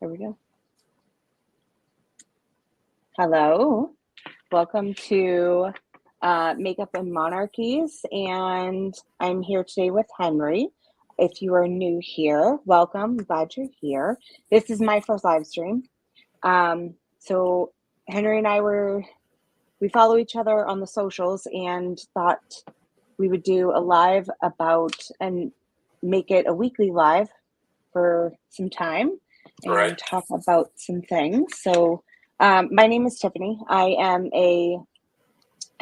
There we go. Hello. Welcome to Makeup and Monarchies, and I'm here today with Henry. If you are new here, welcome. Glad you're here. This is my first live stream. So Henry and I we follow each other on the socials and thought we would do a live and make it a weekly live for some time and talk about some things. So my name is Tiffany. I am a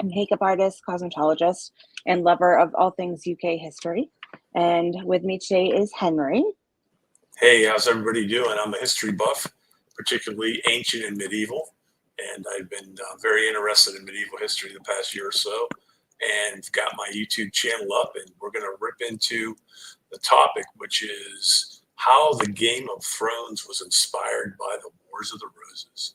makeup artist, cosmetologist, and lover of all things UK history. And with me today is Henry. Hey, how's everybody doing? I'm a history buff, particularly ancient and medieval. And I've been very interested in medieval history the past year or so, and got my YouTube channel up, and we're going to rip into the topic, which is how the Game of Thrones was inspired by the Wars of the Roses.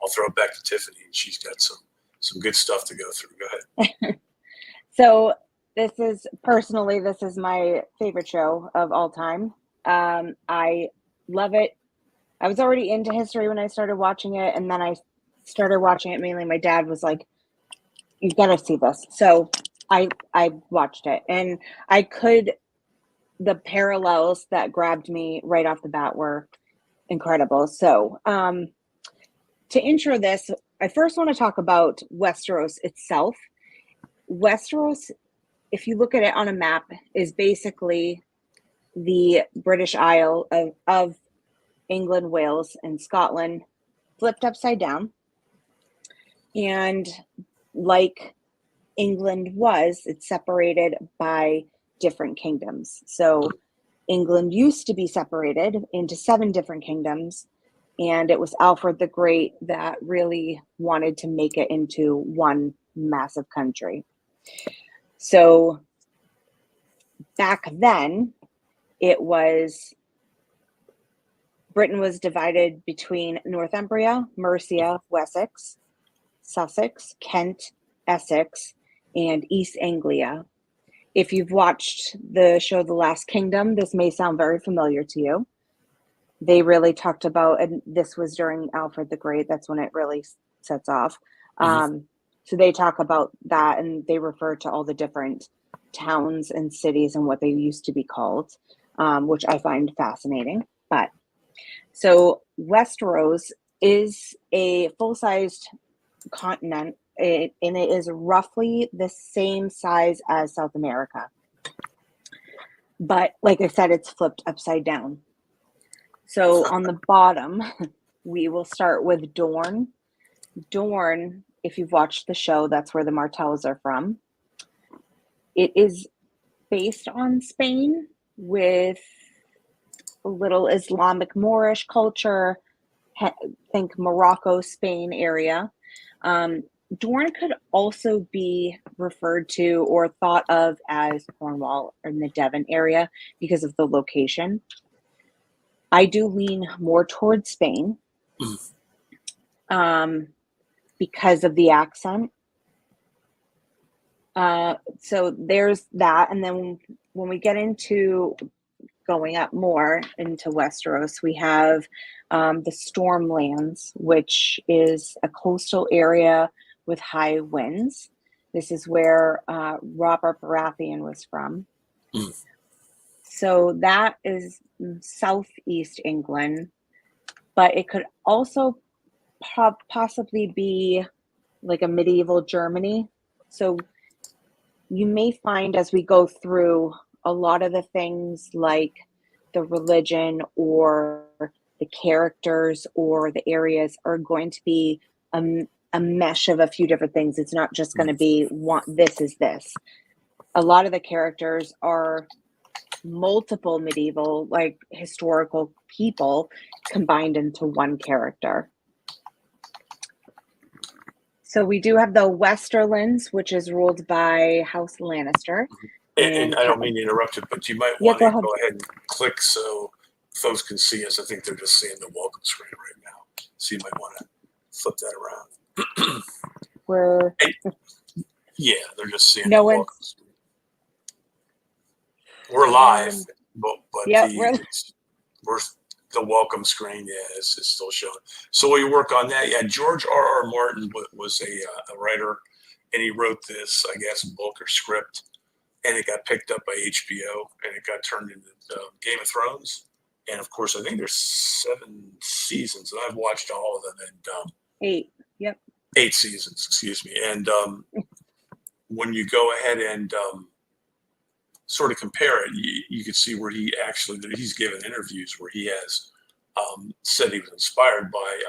I'll throw it back to Tiffany, and she's got some good stuff to go through. Go ahead. So this is my favorite show of all time. I love it. I was already into history when I started watching it, and then I started watching it mainly. My dad was like, "You've got to see this." So I watched it, and the parallels that grabbed me right off the bat were incredible. So to intro this, I first want to talk about Westeros itself. Westeros, if you look at it on a map, is basically the British Isle of England, Wales, and Scotland flipped upside down. And like England it's separated by different kingdoms. So England used to be separated into 7 different kingdoms, and it was Alfred the Great that really wanted to make it into one massive country. So back then, Britain was divided between Northumbria, Mercia, Wessex, Sussex, Kent, Essex, and East Anglia. If you've watched the show The Last Kingdom, this may sound very familiar to you. They really talked about, and this was during Alfred the Great, that's when it really sets off. So they talk about that, and they refer to all the different towns and cities and what they used to be called, which I find fascinating. But so Westeros is a full-sized continent, and it is roughly the same size as South America. But like I said, it's flipped upside down. So on the bottom, we will start with Dorne. Dorne, if you've watched the show, that's where the Martells are from. It is based on Spain with a little Islamic Moorish culture. Think Morocco, Spain area. Dorne could also be referred to or thought of as Cornwall or in the Devon area because of the location. I do lean more towards Spain because of the accent. So there's that. And then when we get into going up more into Westeros, we have the Stormlands, which is a coastal area with high winds. This is where Robert Baratheon was from. So that is southeast England, but it could also possibly be like a medieval Germany. So you may find as we go through a lot of the things like the religion or the characters or the areas are going to be a mesh of a few different things. It's not just going to be this is this. A lot of the characters are multiple medieval, like historical people combined into one character. So we do have the Westerlands, which is ruled by House Lannister. And I don't mean to interrupt you, but you might want to go ahead and click so folks can see us. I think they're just seeing the welcome screen right now. So you might want to flip that around. Yeah, they're just seeing the welcome screen. We're live, but yeah, we're The welcome screen, yeah, it's still showing. So while you work on that, yeah, George R. R. Martin was a writer, and he wrote this, I guess, book or script, and it got picked up by HBO, and it got turned into Game of Thrones. And of course, I think there's 7 seasons, and I've watched all of them. And 8. Yep. 8 seasons, excuse me. And when you go ahead and sort of compare it, you can see where he's given interviews where he has said he was inspired by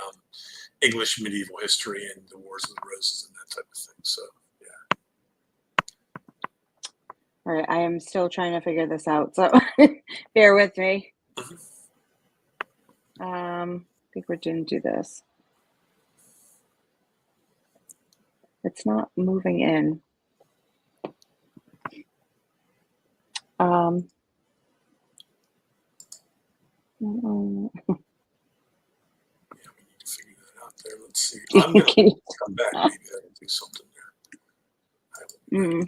English medieval history and the Wars of the Roses and that type of thing. So, yeah. All right, I am still trying to figure this out, so bear with me. I think we didn't do this. It's not moving in. Yeah, we need to figure that out there. Let's see. I'm going to come back. Maybe that'll do something there.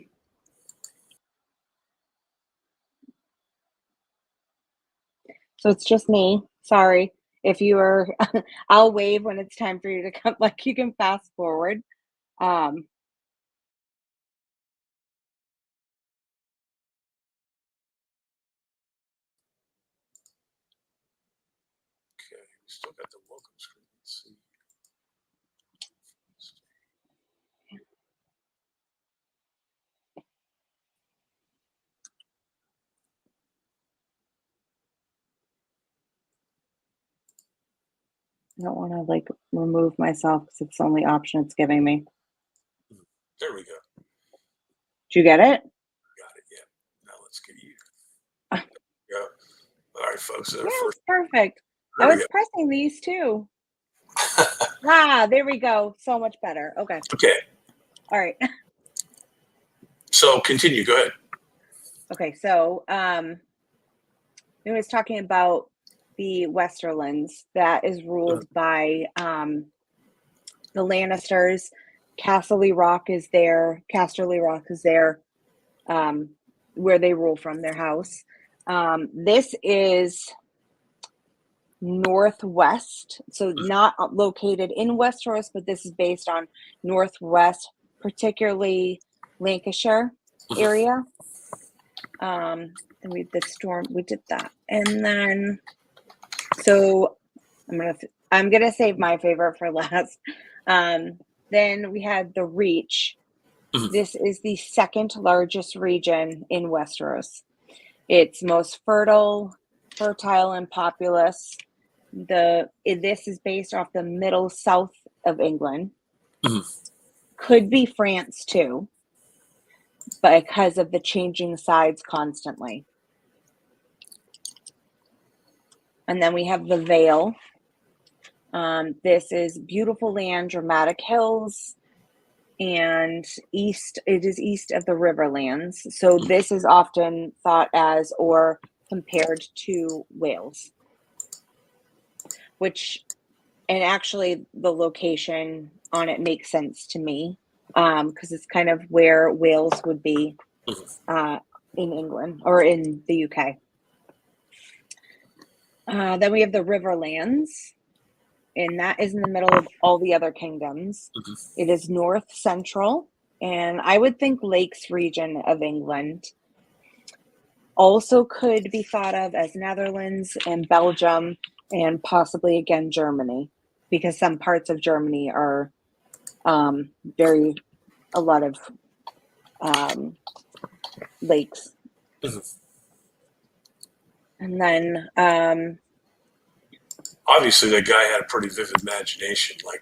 So it's just me. Sorry. If you are, I'll wave when it's time for you to come. Like, you can fast forward. Okay, we still got the welcome screen. Let's see. I don't want to like remove myself because it's the only option it's giving me. There we go. Did you get it? Got it. Yeah. Now let's get you. Go. All right, folks. Yes, perfect. I was pressing these too. There we go. So much better. Okay. Okay. All right. So continue. Go ahead. Okay. So it was talking about the Westerlands that is ruled by the Lannisters. Casterly Rock is there, where they rule from, their house. This is northwest, so not located in Westeros, but this is based on northwest, particularly Lancashire area. And we did storm, we did that, and then so I'm gonna save my favorite for last. Then we had the Reach. This is the second largest region in Westeros. It's most fertile and populous. This is based off the middle south of England. Could be France too, but because of the changing sides constantly. And then we have the Vale. This is beautiful land, dramatic hills, and it is east of the Riverlands. So this is often thought as or compared to Wales, and actually the location on it makes sense to me, because it's kind of where Wales would be in England or in the UK. Then we have the Riverlands, and that is in the middle of all the other kingdoms. It is north central, and I would think Lakes region of England. Also could be thought of as Netherlands and Belgium, and possibly again Germany, because some parts of Germany are a lot of lakes. And then obviously that guy had a pretty vivid imagination. Like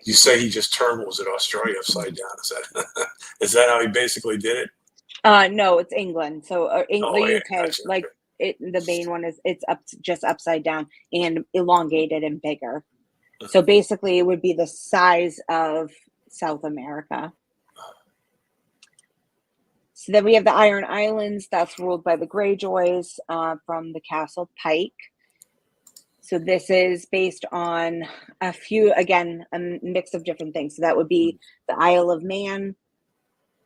you say, he just turned, what was it, Australia upside down? Is that how he basically did it? No, it's England. So the UK, gotcha. like the main one is just upside down and elongated and bigger. So basically, it would be the size of South America. So then we have the Iron Islands. That's ruled by the Greyjoys from the Castle Pike. So this is based on a mix of different things. So that would be the Isle of Man,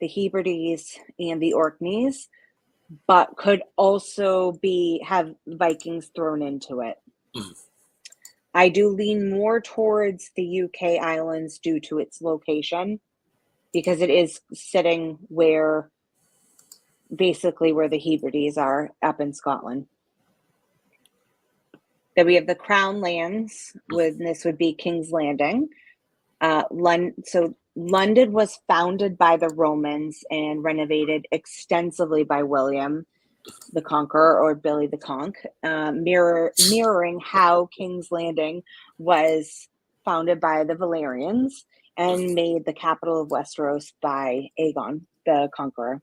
the Hebrides, and the Orkneys, but could also have Vikings thrown into it. Mhm. I do lean more towards the UK islands due to its location because it is sitting where basically where the Hebrides are up in Scotland. Then we have the Crown lands, with this would be King's Landing. So London was founded by the Romans and renovated extensively by William the Conqueror or Billy the Conch, mirroring how King's Landing was founded by the Valerians and made the capital of Westeros by Aegon the Conqueror.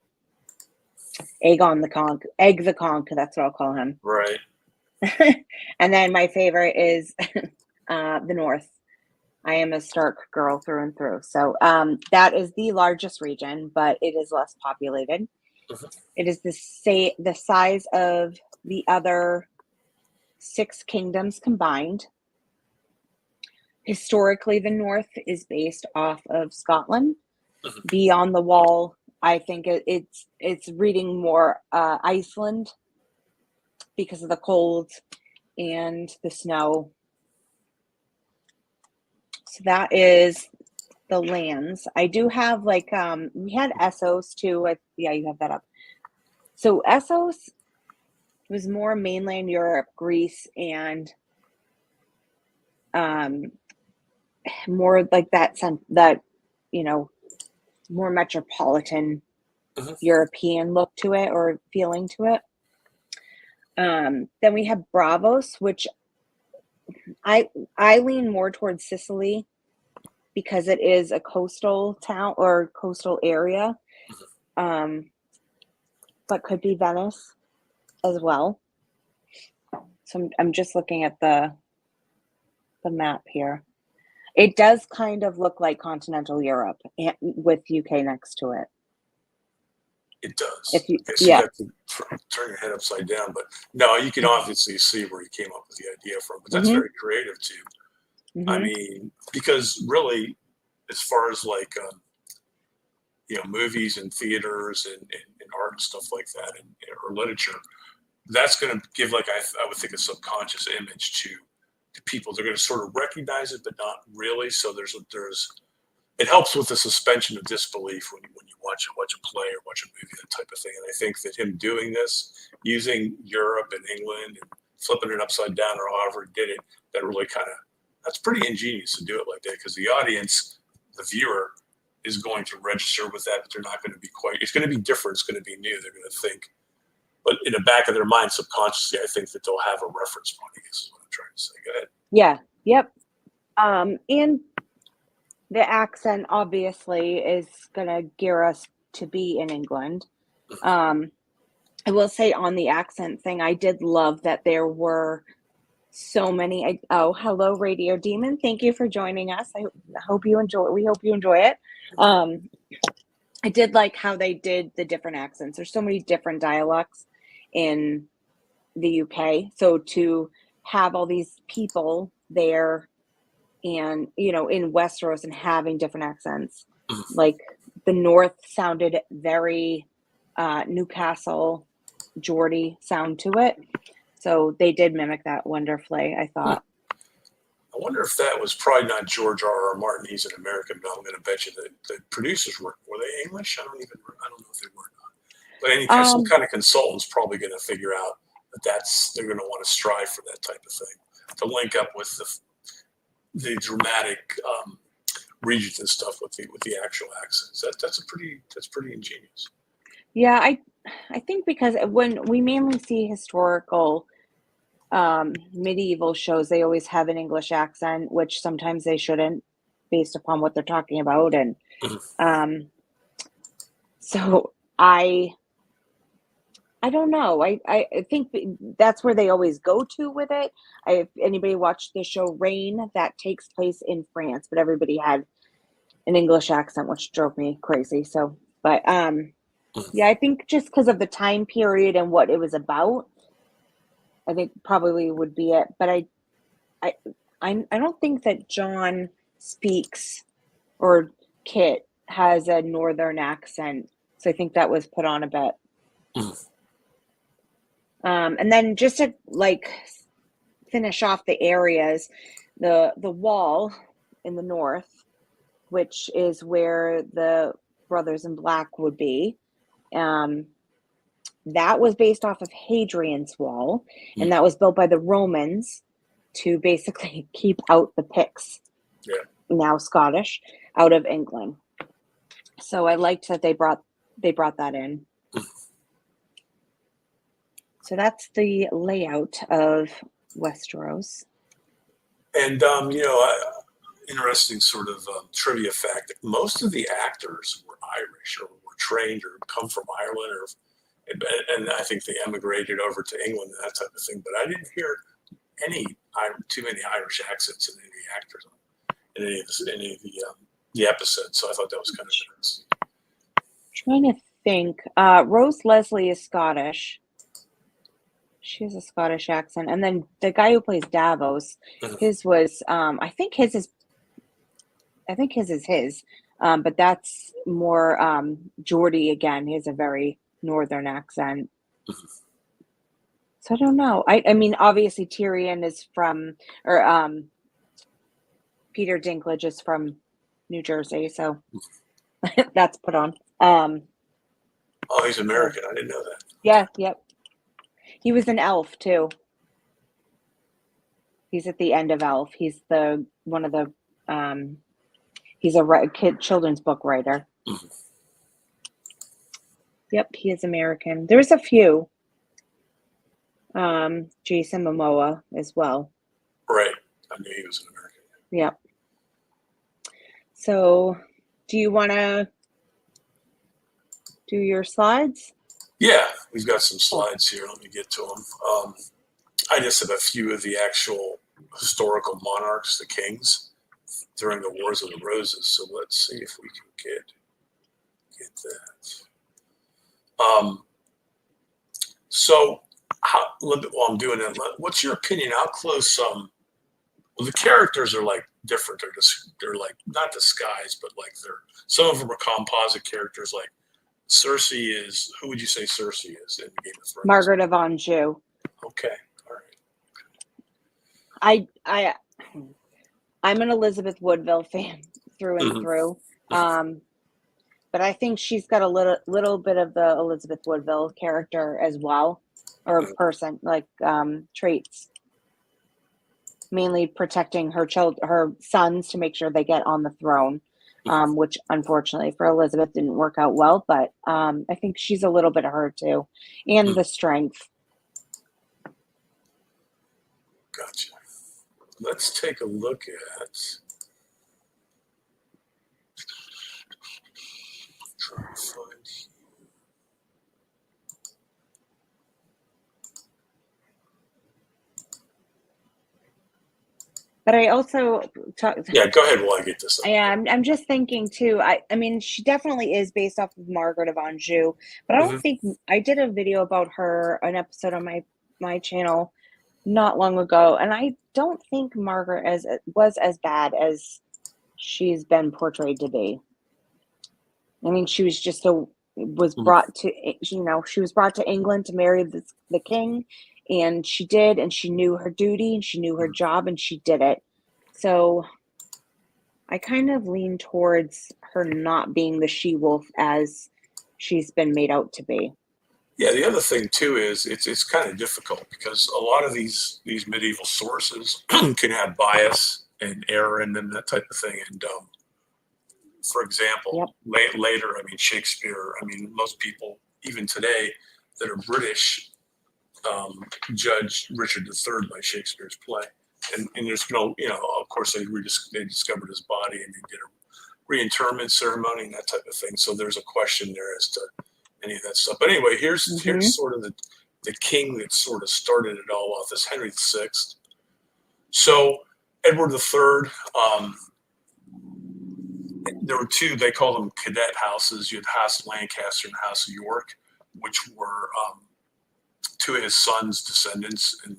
Aegon the Conch, Egg the Conch, that's what I'll call him. Right. And then my favorite is the North. I am a Stark girl through and through. So that is the largest region, but it is less populated. Mhm. It is the size of the other 6 kingdoms combined. Historically, the North is based off of Scotland. Mhm. Beyond the Wall, I think it's reading more Iceland because of the cold and the snow. So that is the lands. I do have like we had Essos too. Yeah, you have that up. So Essos was more mainland Europe, Greece, and more like that more metropolitan Mhm. European look to it or feeling to it. Then we have Bravos, which I lean more towards Sicily because it is a coastal town or coastal area, but could be Venice as well. So I'm just looking at the map here. It does kind of look like continental Europe with UK next to it. It does. If you, I guess yeah, you have to turn your head upside down, but no, you can obviously see where you came up with the idea from. But that's mm-hmm, very creative too. I mm-hmm, mean, because really, as far as like movies and theaters and art and stuff like that, or literature, that's going to give like I would think a subconscious image to people. They're going to sort of recognize it, but not really. So there's it helps with the suspension of disbelief when you watch a play or watch a movie, that type of thing. And I think that him doing this, using Europe and England and flipping it upside down or however he did it, that really that's pretty ingenious to do it like that, because the audience, the viewer, is going to register with that, but they're not going to be it's going to be different. It's going to be new. They're going to think, but in the back of their mind, subconsciously, I think that they'll have a reference point. I guess is what I'm trying to say. Go ahead. yeah, yep. And the accent obviously is going to gear us to be in England. I will say on the accent thing, I did love that there were so many. Hello, Radio Demon. Thank you for joining us. I hope you enjoy. We hope you enjoy it. I did like how they did the different accents. There's so many different dialects in the UK. So to have all these people there and, in Westeros and having different accents, like the North sounded very Newcastle, Geordie sound to it. So they did mimic that wonderfully, I thought. I wonder if that was probably not George R. R. Martin. He's an American, but I'm going to bet you that the producers were they English? I don't know if they were not. But any some kind of consultant's probably going to figure out that they're going to want to strive for that type of thing to link up with the dramatic regions and stuff with the actual accents. That's pretty ingenious. Yeah, I think because when we mainly see historical medieval shows, they always have an English accent, which sometimes they shouldn't, based upon what they're talking about. And so I don't know. I think that's where they always go to with it. If anybody watched the show Rain, that takes place in France, but everybody had an English accent, which drove me crazy. So, but yeah, I think just because of the time period and what it was about, I think probably would be it. But I don't think that John speaks or Kit has a northern accent, so I think that was put on a bit. And then just to finish off the areas, the wall in the north, which is where the Brothers in Black would be. That was based off of Hadrian's Wall, and that was built by the Romans to basically keep out the Picts, now Scottish, out of England. So I liked that they brought that in. So that's the layout of Westeros. And interesting sort of trivia fact: most of the actors were Irish or were trained or come from Ireland, and I think they emigrated over to England and that type of thing. But I didn't hear too many Irish accents in any of the actors in any of the episodes. So I thought that was kind of interesting. Trying to think. Rose Leslie is Scottish. She has a Scottish accent. And then the guy who plays Davos, his was, I think his is his. But that's more Geordie again. He has a very northern accent. So I don't know. I mean, obviously Tyrion is from, or Peter Dinklage is from New Jersey, so that's put on. Oh, he's American. I didn't know that. Yeah, yep. He was an elf too. He's at the end of Elf. He's one of the he's a children's book writer. Yep, he is American. There's a few. Jason Momoa as well. Right. I knew he was an American. Yep. So, do you want to do your slides? Yeah, we've got some slides here. Let me get to them. I just have a few of the actual historical monarchs, the kings, during the Wars of the Roses. So let's see if we can get that. So while I'm doing that, what's your opinion? How close? Well, the characters are like different. They're like not disguised, but like some of them are composite characters. Like Cersei is. Who would you say Cersei is in Game of Thrones? Margaret of Anjou. Okay, all right. I'm an Elizabeth Woodville fan through and through. But I think she's got a little bit of the Elizabeth Woodville character as well, or person, like traits. Mainly protecting her sons to make sure they get on the throne, which unfortunately for Elizabeth didn't work out well. But I think she's a little bit of her too, and the strength. Gotcha. Let's take a look at. Try to find. But I also Yeah, go ahead while I get this up. Yeah, I'm just thinking too. I mean, she definitely is based off of Margaret of Anjou, but I don't think I did a video about her, an episode on my channel not long ago, and I don't think Margaret was as bad as she's been portrayed to be. I mean, she was just brought to she was brought to England to marry the king. And she did, and she knew her duty, and she knew her job, and she did it. So I kind of lean towards her not being the she-wolf as she's been made out to be. Yeah, the other thing too is it's kind of difficult because a lot of these medieval sources can have bias and error in them, that type of thing. And for example, later, I mean Shakespeare. I mean most people, even today, that are British. Judge Richard III by Shakespeare's play, and there's no, of course they discovered his body and they did a reinterment ceremony and that type of thing. So there's a question there as to any of that stuff. But anyway, here's sort of the king that sort of started it all off. This Henry VI. So Edward III. There were two. They called them cadet houses. You had House Lancaster and House of York, which were two of his sons' descendants, and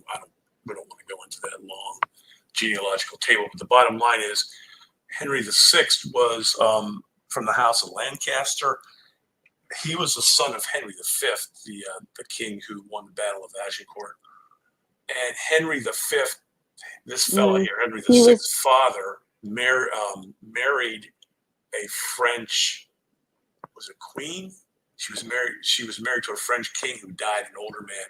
we don't want to go into that long genealogical table, but the bottom line is Henry VI was from the House of Lancaster. He was the son of Henry V, the king who won the Battle of Agincourt. And Henry V This fella here, Henry He VI's was father, married a French, was it queen? She was married to a French king who died, an older man,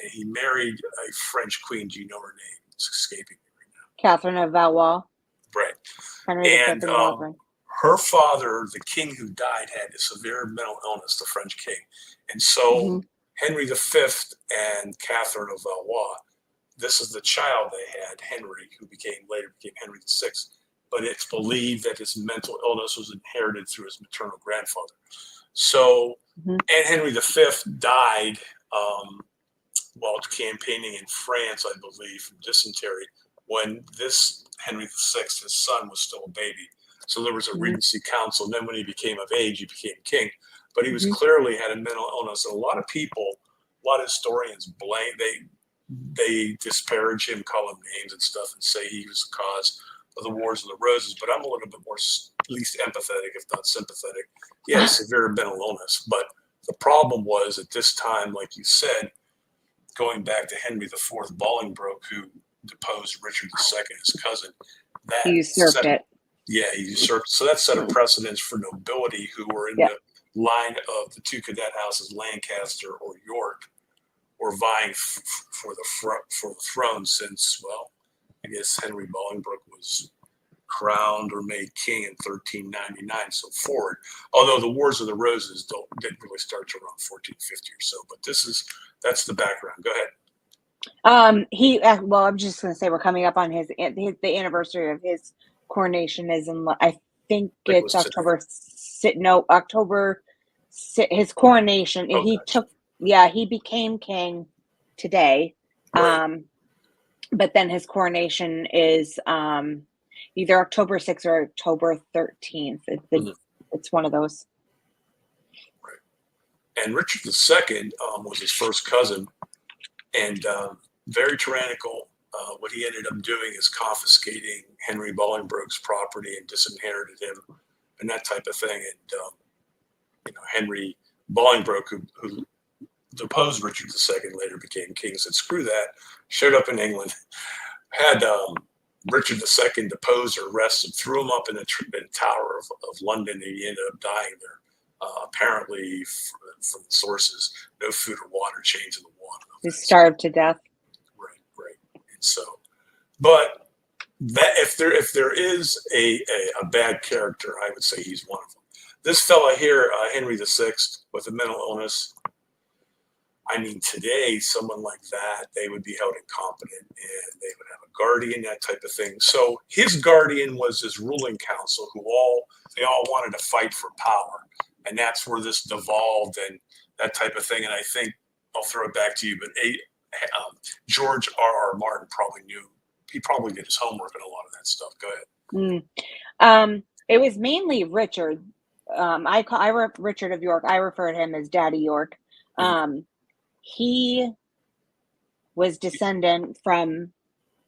and he married a French queen. Do you know her name? It's escaping me right now. Catherine of Valois. Right. Henry V And and Catherine. her father, the king who died, had a severe mental illness, the French king. And so Henry V and Catherine of Valois, this is the child they had, Henry, who later became Henry VI. But it's believed that his mental illness was inherited through his maternal grandfather. So, and Henry V died while campaigning in France, I believe, from dysentery, when this Henry VI, his son, was still a baby. So there was a regency council. And then when he became of age, he became king. But he was clearly had a mental illness. And a lot of people, a lot of historians they disparage him, call him names and stuff, and say he was the cause of the Wars of the Roses. But I'm a little bit more, at least empathetic, if not sympathetic. He had a severe mental illness. But the problem was at this time, like you said, going back to Henry IV Bolingbroke, who deposed Richard II, his cousin, that he usurped it. Yeah, he usurped. So that set a precedence for nobility who were in the line of the two cadet houses, Lancaster or York, or vying for the throne. Since, well, I guess Henry Bolingbroke was crowned or made king in 1399, so forward. Although the Wars of the Roses didn't really start to around 1450 or so. But that's the background. Go ahead. Well, I'm just going to say we're coming up on the anniversary of his coronation is in, I think it's October. His coronation. Okay. He became king today. Right. But then his coronation is either October 6th or October 13th. It's one of those. Right. And Richard II was his first cousin, and very tyrannical. What he ended up doing is confiscating Henry Bolingbroke's property and disinherited him and that type of thing. And, Henry Bolingbroke, who deposed Richard II, later became king, said, screw that, showed up in England, had Richard II deposed or arrested, threw him up in the Tower of London, and he ended up dying there. Apparently, from the sources, no food or water, chained to the wall. He starved to death. Right. And so, but that if there is a bad character, I would say he's one of them. This fella here, Henry VI, with a mental illness. I mean, today, someone like that, they would be held incompetent and they would have a guardian, that type of thing. So his guardian was his ruling council, they all wanted to fight for power. And that's where this devolved and that type of thing. And I think I'll throw it back to you, but George R.R. Martin probably knew. He probably did his homework and a lot of that stuff. Go ahead. It was mainly Richard. Richard of York. I refer to him as Daddy York. He was descendant from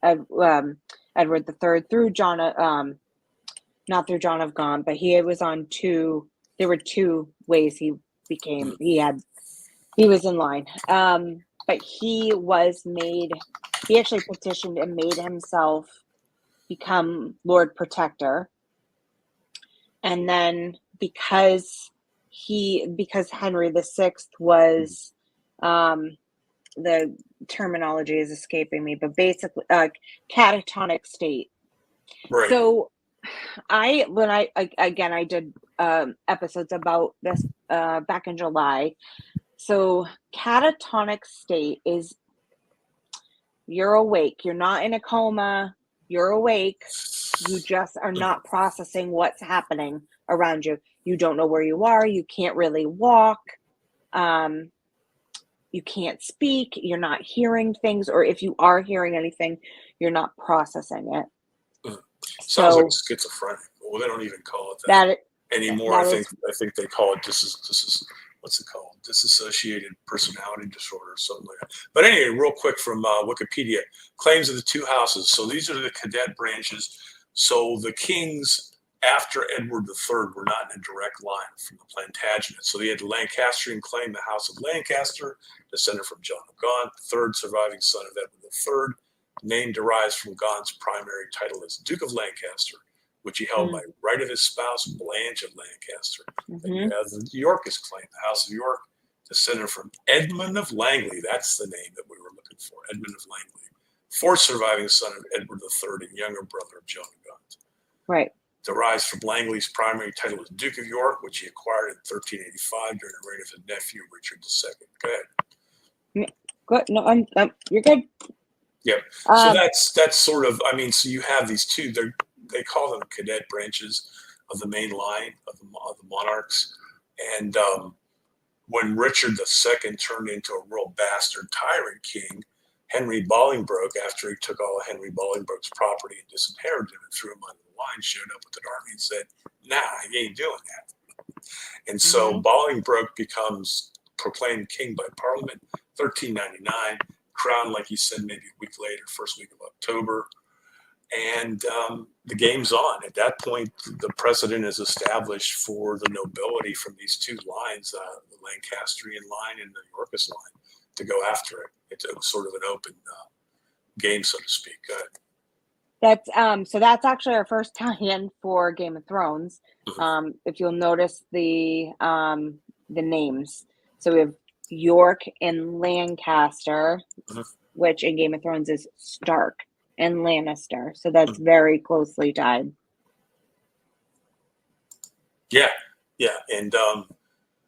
Edward III through John, not through John of Gaunt, but he was on two. There were two ways he became. He was in line. But he was made. He actually petitioned and made himself become Lord Protector, and then because Henry VI was. The terminology is escaping me, but basically catatonic state. Right. So I did episodes about this back in July. So catatonic state is you're awake. You're not in a coma. You're awake. You just are not processing what's happening around you. You don't know where you are. You can't really walk. You can't speak, you're not hearing things, or if you are hearing anything, you're not processing it. Sounds like schizophrenic. Well, they don't even call it that anymore. I think they call it this is what's it called? Dissociated personality disorder or something like that. But anyway, real quick from Wikipedia, claims of the two houses. So these are the cadet branches. So the kings after Edward III were not in a direct line from the Plantagenets. So they had the Lancastrian claim, the House of Lancaster, descended from John of Gaunt, third surviving son of Edward III, Name derives from Gaunt's primary title as Duke of Lancaster, which he held by right of his spouse, Blanche of Lancaster. Then you have the Yorkist claim, the House of York, descended from Edmund of Langley. That's the name that we were looking for, Edmund of Langley, fourth surviving son of Edward III and younger brother of Joan of Gaunt. Right. Derives from Langley's primary title as Duke of York, which he acquired in 1385 during the reign of his nephew, Richard II. Go ahead. Good. No, you're good. Yep. So that's sort of, I mean, so you have these two, they call them cadet branches of the main line of the monarchs. And when Richard II turned into a real bastard tyrant king, Henry Bolingbroke, after he took all of Henry Bolingbroke's property and disinherited him and threw him under the line, showed up with an army and said, nah, he ain't doing that. And so Bolingbroke becomes proclaimed king by Parliament, 1399, crowned, like you said, maybe a week later, first week of October. And the game's on. At that point, the precedent is established for the nobility from these two lines, the Lancastrian line and the Yorkist line, to go after it. It's sort of an open game, so to speak. Go ahead. That's so that's actually our first tie-in for Game of Thrones. If you'll notice the names, so we have York and Lancaster, which in Game of Thrones is Stark and Lannister. So that's very closely tied. Yeah. And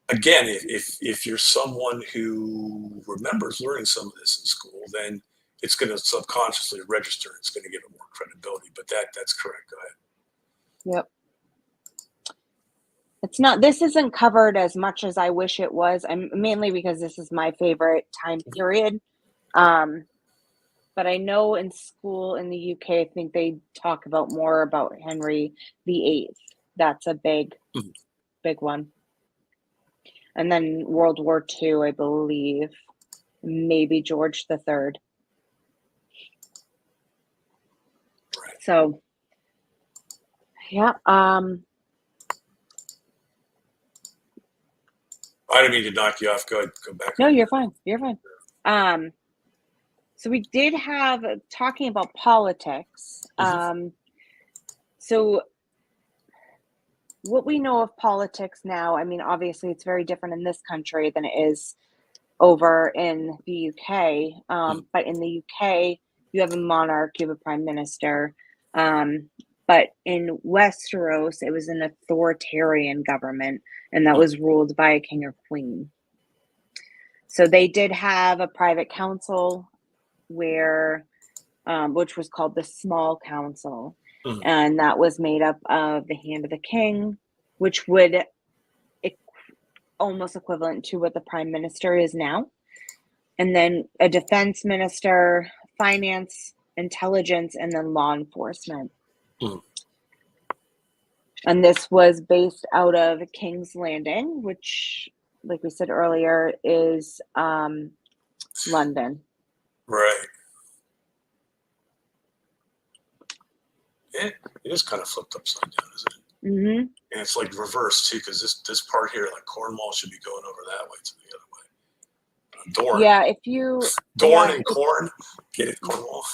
again, if you're someone who remembers learning some of this in school, then it's going to subconsciously register. It's going to give it more credibility. But that's correct. Go ahead. Yep. This isn't covered as much as I wish it was. I'm mainly because this is my favorite time period. But I know in school in the UK, I think they talk about more about Henry VIII. That's a big one. And then World War II, I believe, maybe George III. Right. So, yeah. I didn't mean to knock you off. Go ahead. Go back. No, you're fine. You're fine. So we did have talking about politics. So what we know of politics now, I mean, obviously it's very different in this country than it is over in the UK. But in the UK, you have a monarch, you have a prime minister. But in Westeros, it was an authoritarian government, and that was ruled by a king or queen. So they did have a private council where, which was called the Small Council, and that was made up of the hand of the king, which would almost equivalent to what the prime minister is now, and then a defense minister, finance, intelligence, and then law enforcement. And this was based out of King's Landing, which, like we said earlier, is London. Right. It is kind of flipped upside down, isn't it? Mm-hmm. And it's like reversed too, because this part here, like Cornwall, should be going over that way to the other way. Dorne. Yeah, if you Dorne and corn, get it, Cornwall.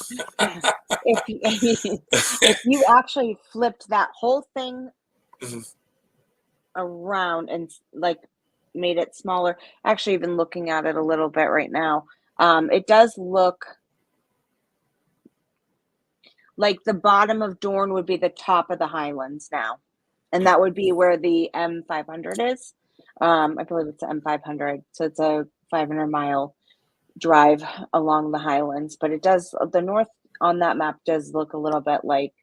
if you actually flipped that whole thing around and like made it smaller, actually even looking at it a little bit right now, it does look like the bottom of Dorne would be the top of the Highlands now, and that would be where the M500 is. I believe it's the M500, so it's a 500-mile drive along the Highlands, but it does, the north on that map does look a little bit like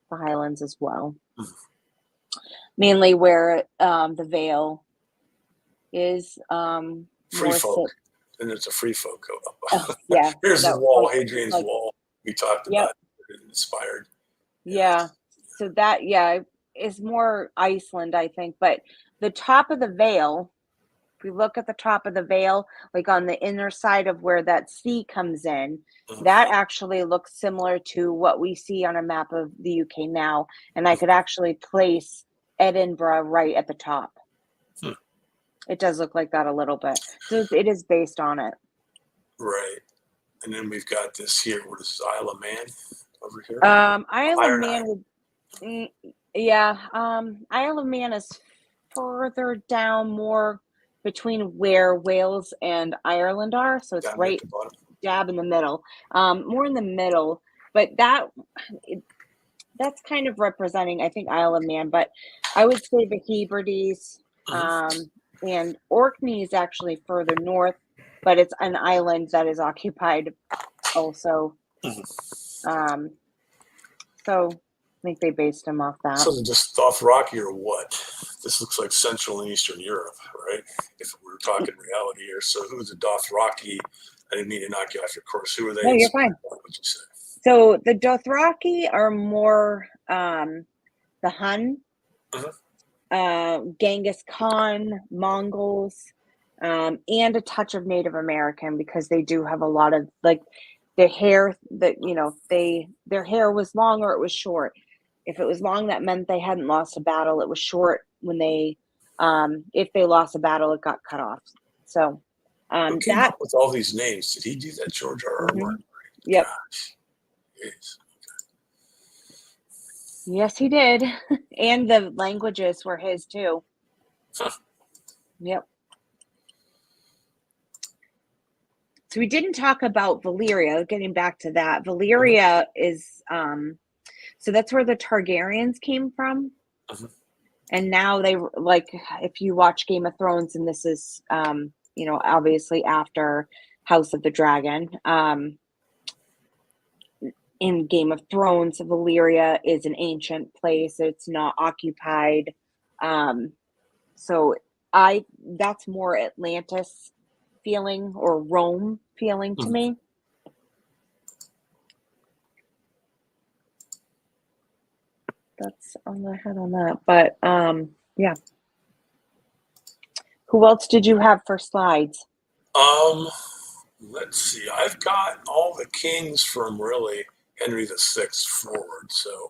the Highlands as well. Mainly where the Vale is free folk, and it's a free folk. Yeah. Here's the wall, Hadrian's Wall. We talked about it, inspired. Yeah. So that, is more Iceland, I think. But the top of the Vale, if we look at the top of the Vale, like on the inner side of where that sea comes in, that actually looks similar to what we see on a map of the UK now. And I could actually place Edinburgh right at the top. It does look like that a little bit. So it is based on it. Right. And then we've got this here. What is this, Isle of Man over here? Isle of Iron Man Island. would, yeah. Isle of Man is further down, more between where Wales and Ireland are. So it's Down here at right the bottom. dab in the middle, more in the middle. But that's kind of representing, I think, Isle of Man. But I would say the Hebrides, and Orkney is actually further north, but it's an island that is occupied also. So I think they based him off that. So is it just Dothraki or what? This looks like Central and Eastern Europe, right? If we're talking reality here. So who's the Dothraki? I didn't mean to knock you off your course. Who are they? No, you're fine. What would you say? So the Dothraki are more the Hun, Genghis Khan, Mongols, and a touch of Native American, because they do have a lot of, like, the hair that, their hair was long or it was short. If it was long, that meant they hadn't lost a battle. It was short when they, if they lost a battle, it got cut off. So who came up with all these names? Did he do that, George R. R. Martin? Yep. Gosh. Yes. Yes, he did. And the languages were his too. Yep. So we didn't talk about Valyria. Getting back to that, Valyria is so that's where the Targaryens came from. And now they, like, if you watch Game of Thrones, and this is obviously after House of the Dragon, in Game of Thrones, Valyria is an ancient place. It's not occupied. So that's more Atlantis feeling, or Rome feeling to me. That's on the head on that. But yeah. Who else did you have for slides? Let's see. I've got all the kings from really Henry VI forward. So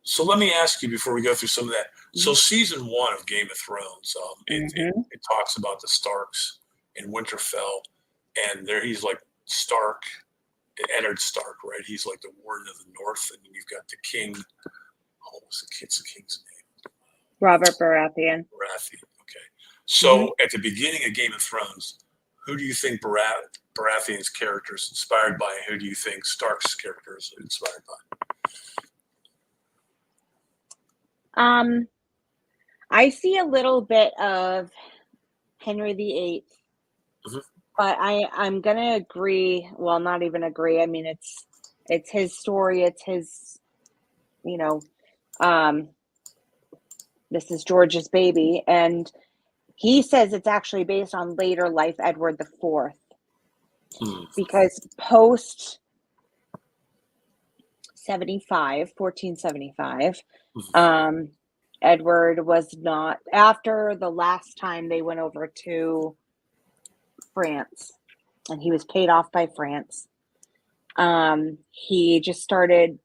so let me ask you before we go through some of that. So season 1 of Game of Thrones, it talks about the Starks in Winterfell, and there he's like Stark, Eddard Stark, right? He's like the Warden of the North, and then you've got the king. What was the king's name? Robert Baratheon. Okay. So at the beginning of Game of Thrones, who do you think Baratheon's character is inspired by, and who do you think Stark's character is inspired by? I see a little bit of Henry VIII, but I'm gonna agree. Well, not even agree. I mean, it's his story. It's his, this is George's baby, and he says it's actually based on later life Edward IV, because post 1475, Edward was not, after the last time they went over to France and he was paid off by France, he just started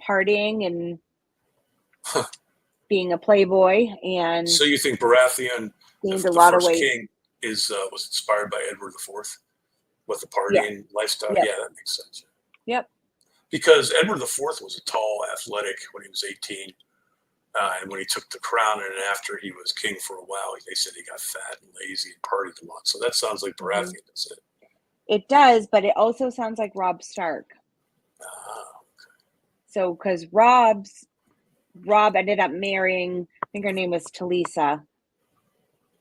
partying and being a playboy. And so you think Baratheon, the first king, was inspired by Edward IV with the partying lifestyle? Yeah, that makes sense. Yep. Because Edward IV was a tall, athletic when he was 18. And when he took the crown, and after he was king for a while, they said he got fat and lazy and partied a lot. So that sounds like Baratheon does it. It does, but it also sounds like Robb Stark. So, because Rob ended up marrying, I think her name was Talisa,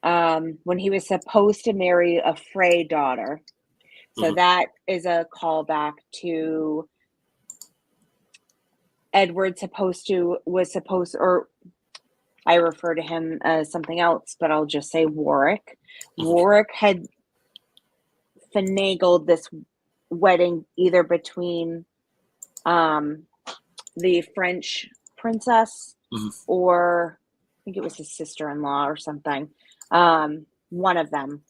when he was supposed to marry a Frey daughter. So that is a callback to Edward or I refer to him as something else, but I'll just say Warwick. Warwick had finagled this wedding either between the French princess or I think it was his sister-in-law or something. One of them.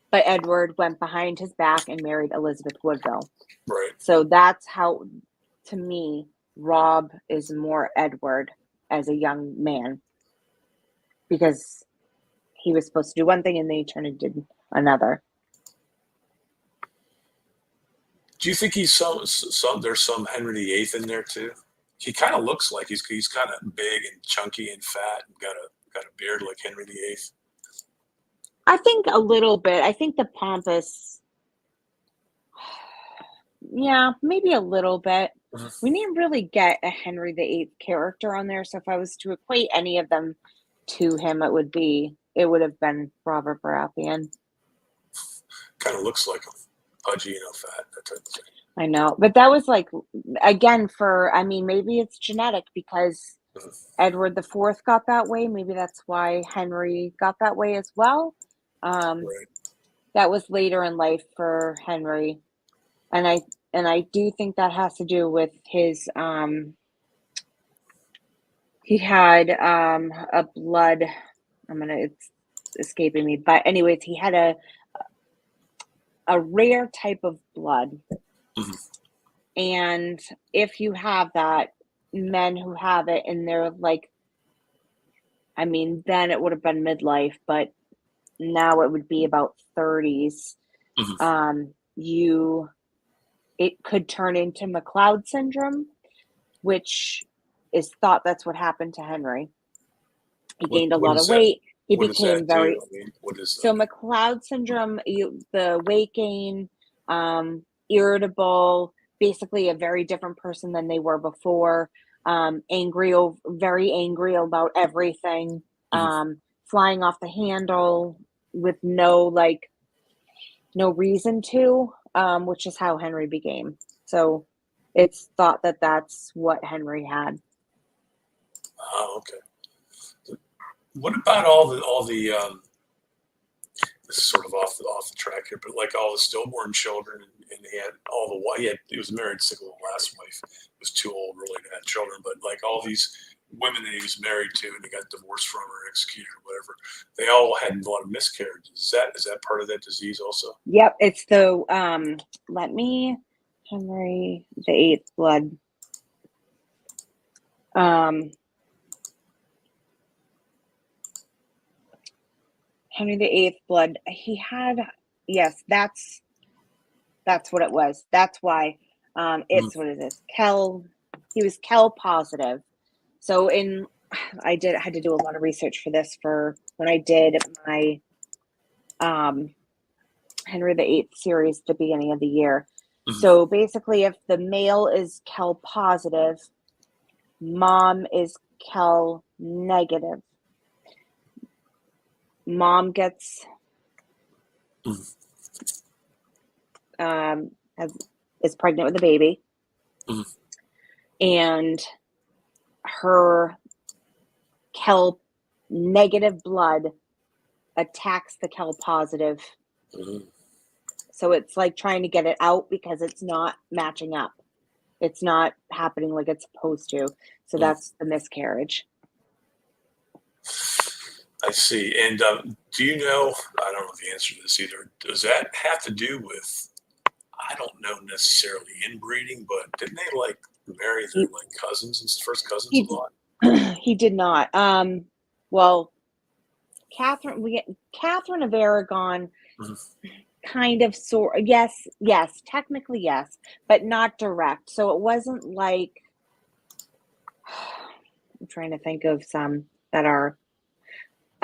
But Edward went behind his back and married Elizabeth Woodville. Right. So that's how, to me, Robb is more Edward as a young man, because he was supposed to do one thing and then he turned and did another. Do you think he's some? There's some Henry VIII in there too. He kind of looks like he's kind of big and chunky and fat and got a beard like Henry VIII. I think a little bit. I think the pompous, yeah, maybe a little bit. Mhm. We didn't really get a Henry VIII character on there, so if I was to equate any of them to him, it would have been Robert Baratheon. Kind of looks like him, pudgy, fat, that type of thing. I know, but that was like, again, maybe it's genetic because Mhm. Edward the Fourth got that way. Maybe that's why Henry got that way as well. Right. That was later in life for Henry, and I do think that has to do with his he had a blood. It's escaping me, but anyways, he had a rare type of blood. Mhm. And if you have that, men who have it and they're like, then it would have been midlife, but now it would be about 30s. Mhm. It could turn into McLeod syndrome, which is thought that's what happened to Henry. He gained a What lot does of that weight. He what does became that do? very I mean, what is so McLeod syndrome, the weight gain, irritable, basically a very different person than they were before, very angry about everything, Mhm. flying off the handle with no reason to, which is how Henry became. So it's thought that that's what Henry had. Oh, okay. What about all the this is sort of off the track here, but like all the stillborn children, and he had all the he was married to the last wife, was too old really to have children, but like all these women that he was married to and he got divorced from or executed or whatever, they all had a lot of miscarriages. Is that part of that disease also? Yep, it's the Henry the Eighth blood. Henry the Eighth blood. He had, yes, that's what it was. That's why it's what is this? He was Kel positive. So I had to do a lot of research for this for when I did my Henry the Eighth series at the beginning of the year. Mhm. So basically, if the male is Kel positive, mom is Kel negative. Mom gets Mhm. is pregnant with a baby, Mhm. and her Kel negative blood attacks the Kel positive. Mhm. So it's like trying to get it out because it's not matching up. It's not happening like it's supposed to. So Mhm. that's the miscarriage. I see. And do you know? I don't know the answer to this either. Does that have to do with? I don't know necessarily inbreeding, but didn't they like marry their He like cousins and first cousins a he lot? he did not. Well, Catherine of Aragon Mhm. kind of yes, technically yes, but not direct. So it wasn't like I'm trying to think of some that are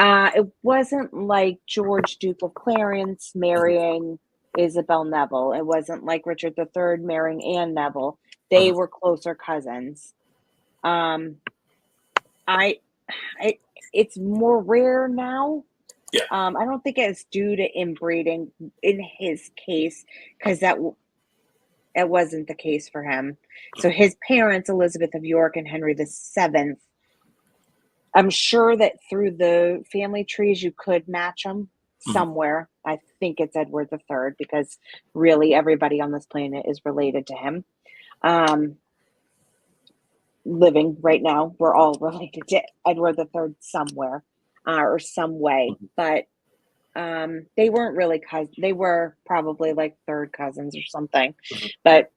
it wasn't like George Duke of Clarence Mhm. marrying Isabel Neville. It wasn't like Richard III marrying Anne Neville. They Mhm. were closer cousins. Um, I, I it's more rare now. Yeah. I don't think it's due to inbreeding in his case because it wasn't the case for him. So his parents, Elizabeth of York and Henry VII, I'm sure that through the family trees you could match them Mhm. somewhere. I think it's Edward III because really everybody on this planet is related to him. Living right now, we're all related to Edward III somewhere or some way, Mhm. but they weren't really cousins. They were probably like third cousins or something, Mhm. but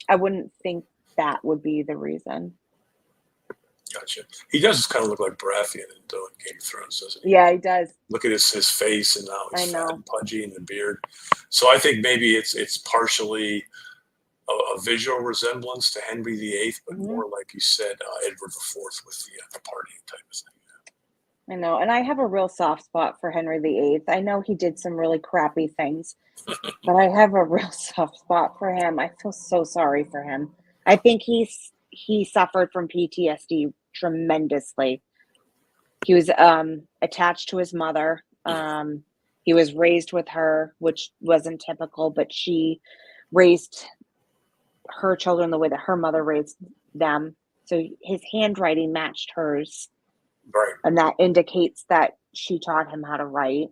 I wouldn't think that would be the reason. Gotcha. He does kind of look like Baratheon in Game of Thrones, doesn't he? Yeah, he does. Look at his face and how I he's fat know. and pudgy and the beard. So I think maybe it's partially a visual resemblance to Henry VIII, but Mhm. more like you said, Edward IV with the partying type of thing. I know, and I have a real soft spot for Henry VIII. I know he did some really crappy things, but I have a real soft spot for him. I feel so sorry for him. I think he suffered from PTSD tremendously. He was attached to his mother. He was raised with her, which wasn't typical, but she raised her children the way that her mother raised them. So his handwriting matched hers, Right. and that indicates that she taught him how to write.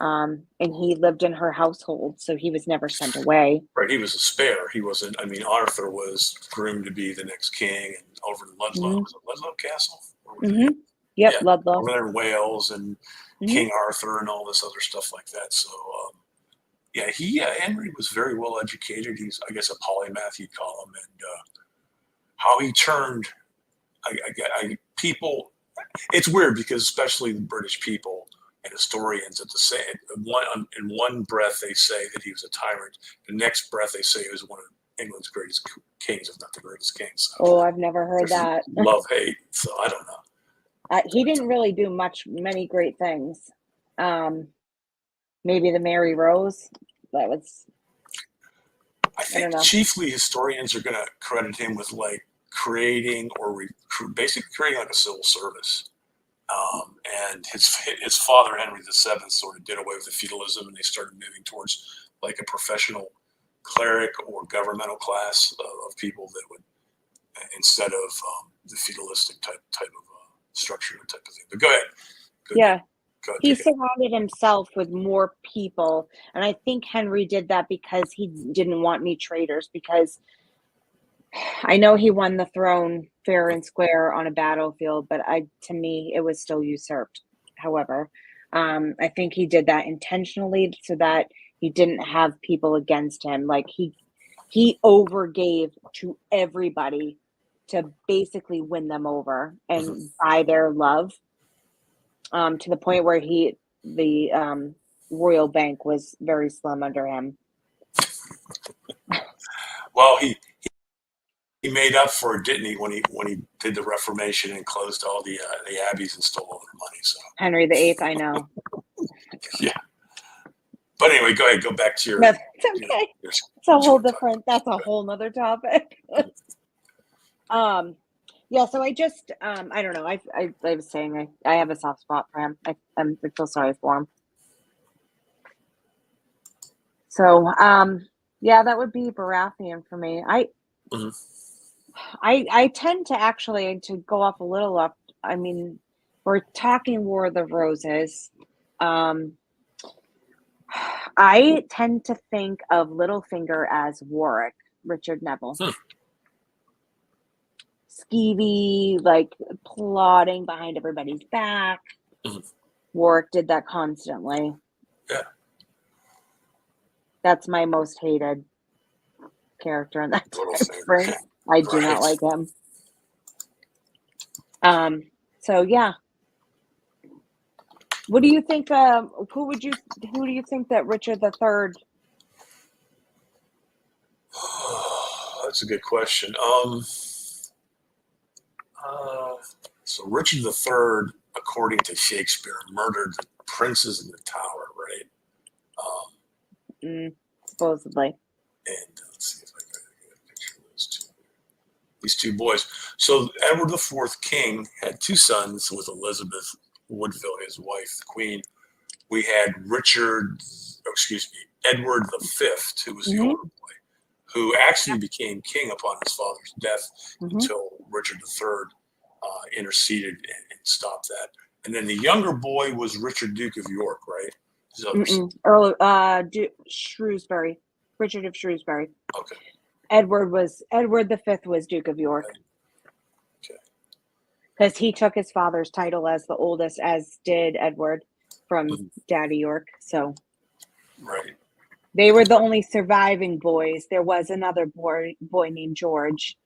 And he lived in her household, so he was never sent away. Right. He was a spare. He wasn't. I mean, Arthur was groomed to be the next king, and over in Ludlow, Hmm. was it Ludlow Castle? Or was Hmm. it? Yep, Yeah, Ludlow. over there in Wales, and Hmm. King Arthur, and all this other stuff like that. So, yeah, Henry was very well educated. He's, I guess, a polymath you'd call him, and how he turned. People. It's weird because especially the British people and historians at the same in one breath they say that he was a tyrant. The next breath they say he was one of England's greatest kings, if not the greatest king. So Oh, I've never heard there's that. love hate. So I don't know. He didn't really do many great things. Um, Maybe the Mary Rose. That was, I I don't think know. chiefly historians are going to credit him with like creating or basically creating like a civil service. And his father Henry VII sort of did away with the feudalism, and they started moving towards like a professional cleric or governmental class of people that would, instead of the feudalistic type of structure and type of thing. But go ahead, Yeah, go ahead, he take it. surrounded himself with more people, and I think Henry did that because he didn't want any traitors. Because I know he won the throne fair and square on a battlefield, but to me, it was still usurped. However, I think he did that intentionally so that he didn't have people against him. Like he overgave to everybody to basically win them over and buy their love. To the point where the royal bank was very slim under him. Well, he made up for it, didn't he, when he did the Reformation and closed all the abbeys and stole all their money. So Henry VIII, I know. yeah. But anyway, go ahead. Go back to That's okay. It's a whole different. That's a whole nother topic. Yeah. So I just, I don't know. I was saying I have a soft spot for him. I feel sorry for him. So, yeah, that would be Baratheon for me. Mhm. I tend to actually to go off a little up. I mean, we're talking War of the Roses. I tend to think of Littlefinger as Warwick, Richard Neville. Skeevy, like plotting behind everybody's back. Warwick did that constantly. Yeah. That's my most hated character in that frame. I do not like him. So yeah. What do you think? Who do you think that Richard III? That's a good question. So Richard III, according to Shakespeare, murdered the princes in the tower, right? Supposedly. And let's see if I can get a picture of these two boys. So Edward IV King had two sons with Elizabeth Woodville, his wife, the Queen. We had Edward V, who was the older boy, who actually became king upon his father's death until Richard III interceded and stopped that. And then the younger boy was Richard, Duke of York, right? Shrewsbury, Richard of Shrewsbury. Okay. Edward V was Duke of York. Okay. Because he took his father's title as the oldest, as did Edward from Daddy York. So, right. They were the only surviving boys. There was another boy named George,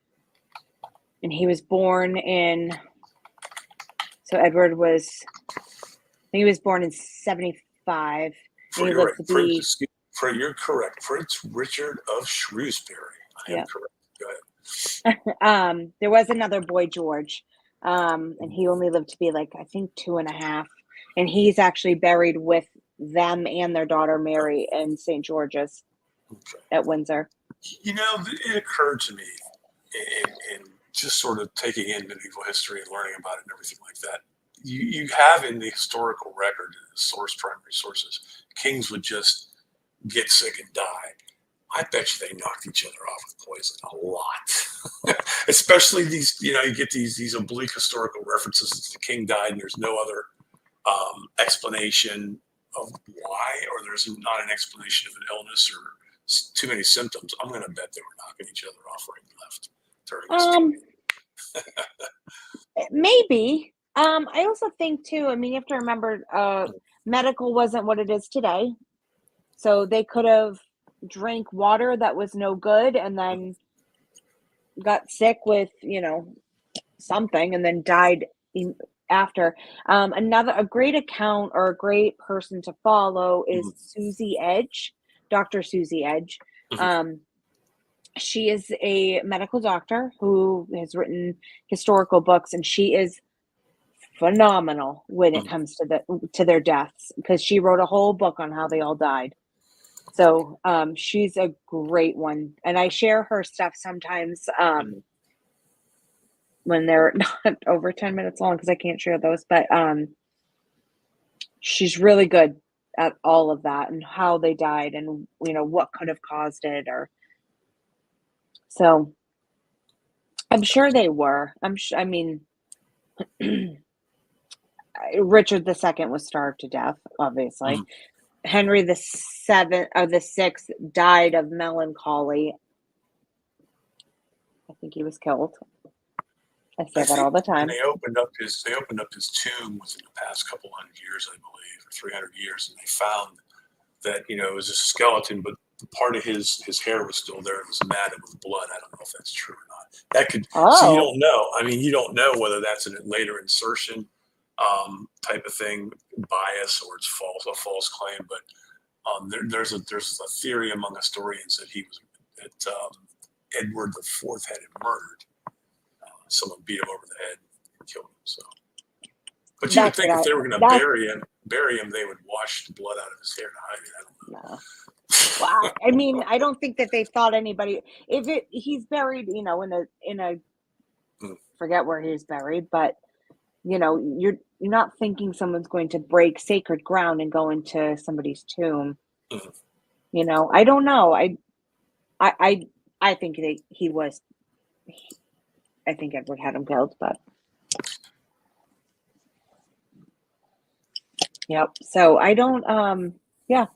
and he was born in. So Edward was. He was born in 75. You're correct. Prince Richard of Shrewsbury. I am correct. Go ahead. There was another boy, George, and he only lived to be like, I think 2.5. And he's actually buried with them and their daughter, Mary, in St. George's Okay. at Windsor. You know, it occurred to me in just sort of taking in medieval history and learning about it and everything like that. You have in the historical record, primary sources, kings would just get sick and die. I bet you they knocked each other off with poison a lot. Especially these, you get these oblique historical references that the king died and there's no other explanation of why, or there's not an explanation of an illness or too many symptoms. I'm going to bet they were knocking each other off right and left during this time. Maybe. I also think too, I mean, you have to remember, medical wasn't what it is today. So they could have drank water that was no good and then got sick with, something and then died after. A great account or a great person to follow is Susie Edge, Dr. Susie Edge. She is a medical doctor who has written historical books, and she is phenomenal when it comes to their deaths, because she wrote a whole book on how they all died. So she's a great one, and I share her stuff sometimes when they're not over 10 minutes long, because I can't share those. But she's really good at all of that and how they died and what could have caused it. So I'm sure they were. I mean, Richard II was starved to death, obviously. Henry VI died of melancholy. I think he was killed. I say that all the time. They opened up his tomb within the past couple hundred years, I believe, or 300 years, and they found that it was a skeleton, but part of his hair was still there. It was matted with blood. I don't know if that's true or not. That could. So you don't know. I mean, you don't know whether that's a later insertion type of thing, bias, or it's a false claim. But there's a theory among historians that Edward IV had him murdered. Someone beat him over the head and killed him. So, but you would think if they were going to bury him, they would wash the blood out of his hair to hide it. I don't know. No. Well, I mean, I don't think that they thought anybody. He's buried, in a forget where he's buried, but you're not thinking someone's going to break sacred ground and go into somebody's tomb. I don't know. I think he was. I think Edward had him killed, but yep. So I don't. Yeah.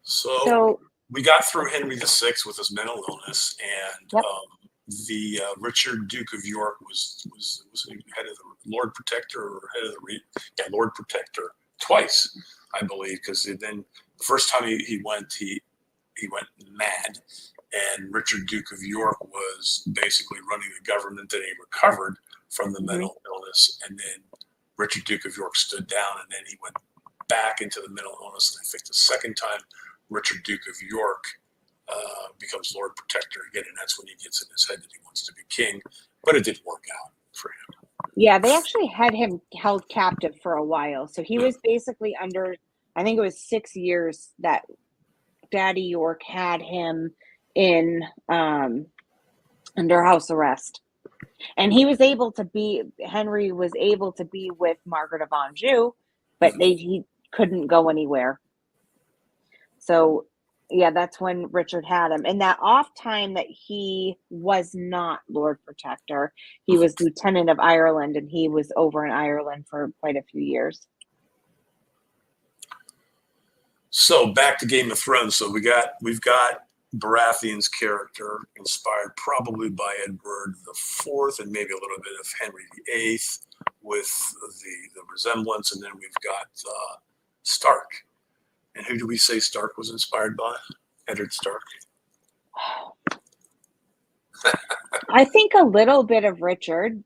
So we got through Henry VI with his mental illness, and the Richard Duke of York was head of the Lord Protector, or head of the Lord Protector twice, I believe, because then the first time he went mad. And Richard Duke of York was basically running the government. Then he recovered from the mental illness, and then Richard Duke of York stood down, and then he went back into the mental illness. And I think the second time, Richard Duke of York becomes Lord Protector again, and that's when he gets in his head that he wants to be king. But it didn't work out for him. Yeah, they actually had him held captive for a while. So he was basically under, I think it was 6 years that Daddy York had him in under house arrest, and Henry was able to be with Margaret of Anjou, but he couldn't go anywhere. So that's when Richard had him. And that off time that he was not Lord Protector, he was Lieutenant of Ireland, and he was over in Ireland for quite a few years. So back to Game of Thrones. So we've got Baratheon's character, inspired probably by Edward IV and maybe a little bit of Henry VIII, with the resemblance, and then we've got Stark. And who do we say Stark was inspired by? Eddard Stark. I think a little bit of Richard,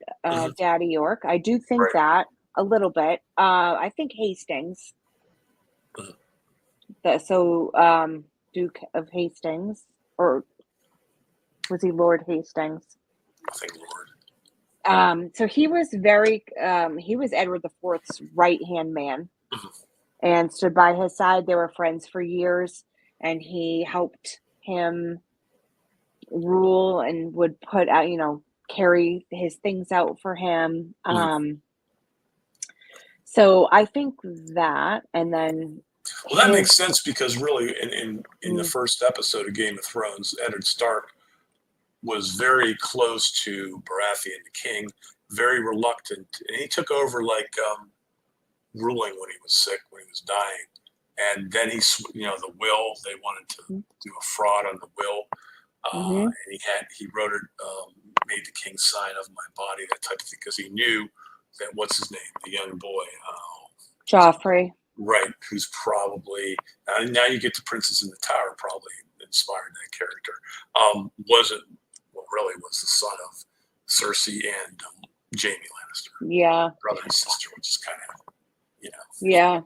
Daddy York. I do think that a little bit. I think Hastings. Duke of Hastings, or was he Lord Hastings? I think Lord. So he was he was Edward IV's right-hand man Mhm. and stood by his side. They were friends for years, and he helped him rule and would put out, carry his things out for him. Mhm. So I think that, and then Well, that his, makes sense because really, in the mm, first episode of Game of Thrones, Eddard Stark was very close to Baratheon the king, very reluctant, and he took over like ruling when he was sick, when he was dying, and then the will, they wanted to do a fraud on the will, mm-hmm, and he wrote it, made the king sign of my body, that type of thing, because he knew that what's his name, the young boy, Joffrey. right, who's probably now you get the Princess in the Tower, probably inspired that character. Wasn't well, really was the son of Cersei and Jaime Lannister, Yeah, brother and sister, which is kind of yeah.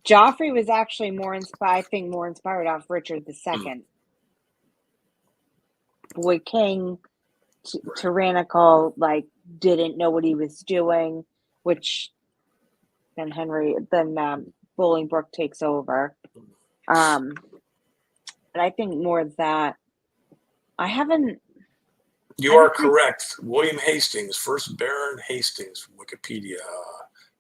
Joffrey was actually more inspired off Richard II. Boy King, right. tyrannical, like didn't know what he was doing, which then Bolingbroke takes over. But I think more that I haven't. You are correct. William Hastings, first Baron Hastings from Wikipedia,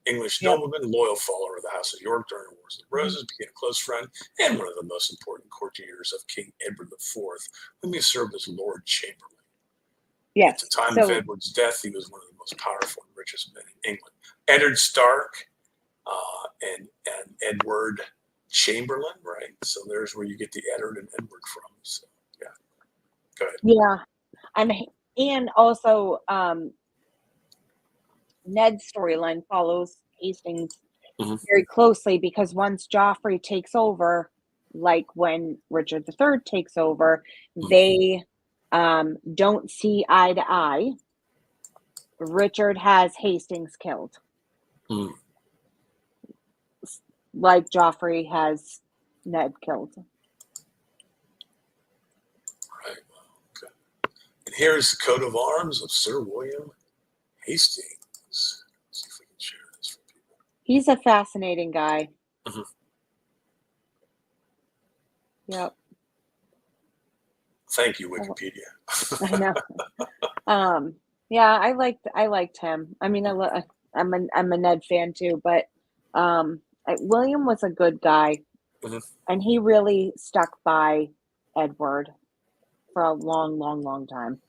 English Yep. nobleman, loyal follower of the House of York during the Wars of the Roses, became a close friend and one of the most important courtiers of King Edward IV, whom he served as Lord Chamberlain. Yes. At the time of Edward's death, he was one of the most powerful and richest men in England. Eddard Stark and Edward Chamberlain, right? So there's where you get the Eddard and Edward from. So yeah, go ahead. Yeah, and also Ned's storyline follows Hastings very closely because once Joffrey takes over, like when Richard III takes over, they don't see eye to eye. Richard has Hastings killed. Like Joffrey has Ned killed. Right. Okay. And here's the coat of arms of Sir William Hastings. Let's see if we can share this for people. He's a fascinating guy. Yep. Thank you, Wikipedia. I know. Yeah, I liked him. I mean, I'm a Ned fan too, but William was a good guy, and he really stuck by Edward for a long, long, long time.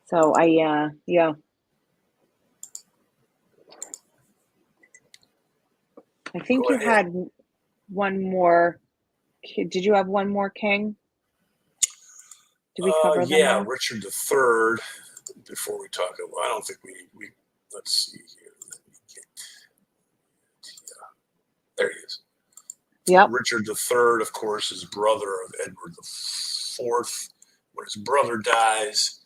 So yeah. I think you had one more. Did you have one more king? Did we cover them? Yeah, Richard III. Before we talk, I don't think we. Let's see here. There he is. Yep. Richard III, of course, is brother of Edward IV. When his brother dies,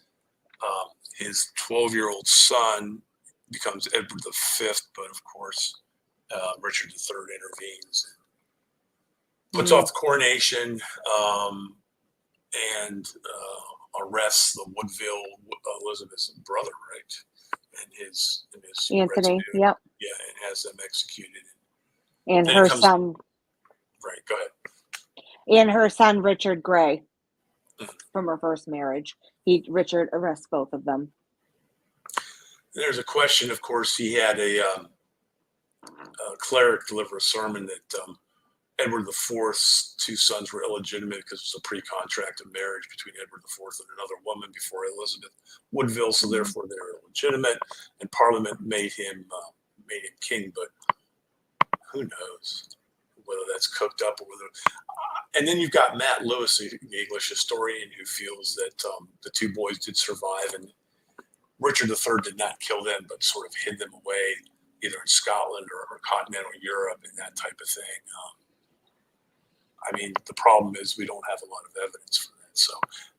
his 12-year-old son becomes Edward V, but of course, Richard III intervenes and puts off the coronation and arrests the Woodville Elizabeth's brother, right? And his Anthony, retinue. yep. Yeah, and has them executed. And her son. Right, go ahead. And her son, Richard Grey, from her first marriage. Richard arrests both of them. There's a question, of course, he had a cleric deliver a sermon that Edward IV's two sons were illegitimate because it was a pre-contract of marriage between Edward IV and another woman before Elizabeth Woodville, so therefore they were illegitimate, and Parliament made him king, but who knows whether that's cooked up or whether. And then you've got Matt Lewis, the English historian, who feels that the two boys did survive, and Richard III did not kill them, but sort of hid them away, either in Scotland or continental Europe and that type of thing. I mean, the problem is we don't have a lot of evidence for that. So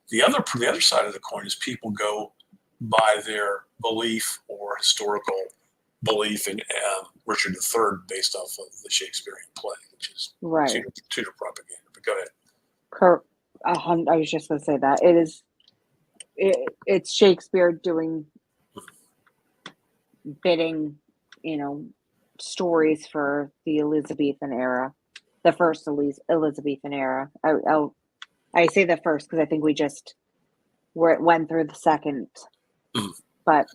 the other side of the coin is people go by their belief or historical belief in Richard III based off of the Shakespearean play, which is Right. Tudor propaganda. But go ahead. I was just going to say that it's Shakespeare doing bidding, stories for the Elizabethan era, the first Elizabethan era. I say the first because I think we just went through the second, but